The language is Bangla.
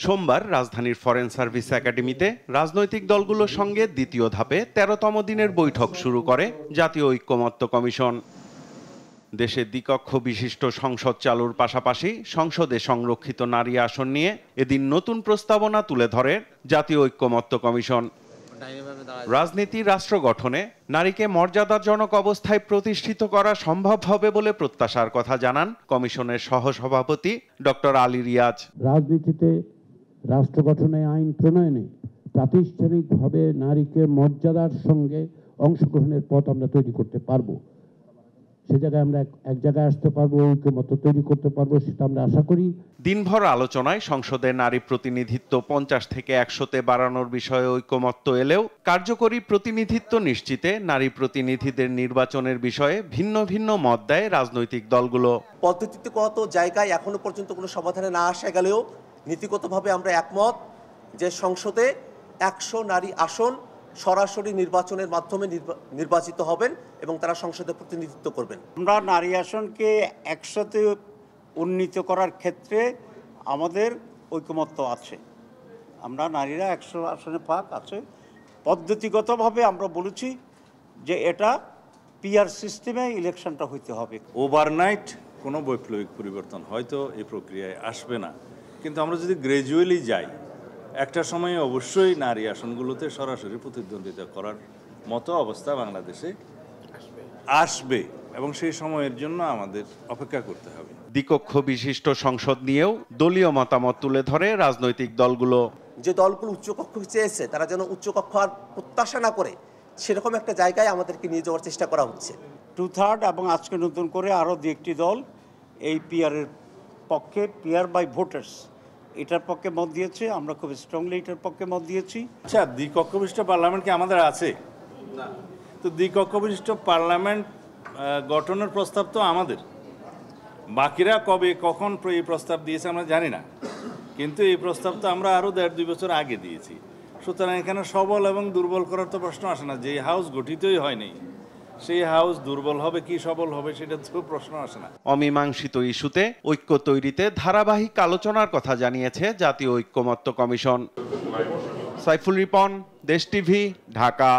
সোমবার রাজধানীর ফরেন সার্ভিস একাডেমিতে রাজনৈতিক দলগুলোর সঙ্গে দ্বিতীয় ধাপে ১৩তম দিনের বৈঠক শুরু করে জাতীয় ঐক্যমত্য কমিশন। দেশে দ্বিকক্ষ বিশিষ্ট সংসদ চালুর পাশাপাশি সংসদে সংরক্ষিত নারী আসন নিয়ে এদিন নতুন প্রস্তাবনা তুলে ধরে জাতীয় ঐক্যমত্য কমিশন। রাজনীতি রাষ্ট্র গঠনে নারীকে মর্যাদাজনক অবস্থায় প্রতিষ্ঠিত করা সম্ভব হবে বলে প্রত্যাশার কথা জানান কমিশনের সহসভাপতি ডক্টর আলী রিয়াজ। রাজনীতিতে রাষ্ট্র গঠনে আইন প্রণয়নে প্রাতিষ্ঠানিকভাবে নারীকে মর্যাদার সঙ্গে অংশগ্রহণের পথ আমরা তৈরি করতে পারবো। সে জায়গায় আমরা এক জায়গায় আসতে পারবো, ঐক্যমত্য তৈরি করতে পারবো, সেটা আমরা আশা করি। দিনভর আলোচনায় সংসদে নারী প্রতিনিধিত্ব 50 থেকে 100-তে বাড়ানোর বিষয়ে ঐক্যমত্য এলেও কার্যকরী প্রতিনিধিত্ব নিশ্চিতে নারী প্রতিনিধিদের নির্বাচনের বিষয়ে ভিন্ন ভিন্ন মত দেয় রাজনৈতিক দলগুলো। পদ্ধতিগত জায়গায় এখনো পর্যন্ত কোনো সমাধানে না আসা গেলেও নীতিগতভাবে আমরা একমত যে সংসদে 100 নারী আসন সরাসরি নির্বাচনের মাধ্যমে নির্বাচিত হবেন এবং তারা সংসদে প্রতিনিধিত্ব করবেন। আমরা নারী আসনকে 100-তে উন্নীত করার ক্ষেত্রে আমাদের ঐকমত্য আছে। আমরা নারীরা 100 আসনে পাক আছে। পদ্ধতিগতভাবে আমরা বলেছি যে এটা পিআর সিস্টেমে ইলেকশনটা হইতে হবে। ওভারনাইট কোনো বৈপ্লবিক পরিবর্তন হয়তো এই প্রক্রিয়ায় আসবে না, কিন্তু আমরা যদি গ্র্যাজুয়ালি যাই, একটা সময়ে অবশ্যই নারী আসনগুলোতে সরাসরি প্রতিদ্বন্দ্বিতা করার মতো অবস্থা বাংলাদেশে আসবে এবং সেই সময়ের জন্য আমাদের অপেক্ষা করতে হবে। দ্বিকক্ষ বিশিষ্ট সংসদ নিয়েও দলীয় মতামত তুলে ধরে রাজনৈতিক দলগুলো। যে দলগুলো উচ্চকক্ষ চেয়েছে তারা যেন উচ্চকক্ষ আর প্রত্যাশা না করে সেরকম একটা জায়গায় আমাদেরকে নিয়ে যাওয়ার চেষ্টা করা হচ্ছে। 2/3 এবং আজকে নতুন করে আরও 2-1টি দল এই পিআরের পক্ষে, পিআর বাই ভোটার্স, এটার পক্ষে মত দিয়েছে। আমরা খুব স্ট্রংলি এটার পক্ষে মত দিয়েছি। আচ্ছা, দ্বিকক্ষ বিশিষ্ট পার্লামেন্ট কি আমাদের আছে? না। তো দ্বিকক্ষ বিশিষ্ট পার্লামেন্ট গঠনের প্রস্তাব তো আমাদের। বাকিরা কবে কখন এই প্রস্তাব দিয়েছে আমরা জানি না, কিন্তু এই প্রস্তাব তো আমরা আরও 1.5-2 বছর আগে দিয়েছি। সুতরাং এখানে সবল এবং দুর্বল করার তো প্রশ্ন আসে না। যে হাউস গঠিতই হয়নি সেই হাউস দুর্বল হবে কি সবল হবে সেটা তো প্রশ্ন আসে না। অমীমাংসিত ইস্যুতে ঐক্য তৈরিতে ধারাবাহিক আলোচনার কথা জানিয়েছে জাতীয় ঐক্যমত্য কমিশন। সাইফুল রিপন, দেশ টিভি, ঢাকা।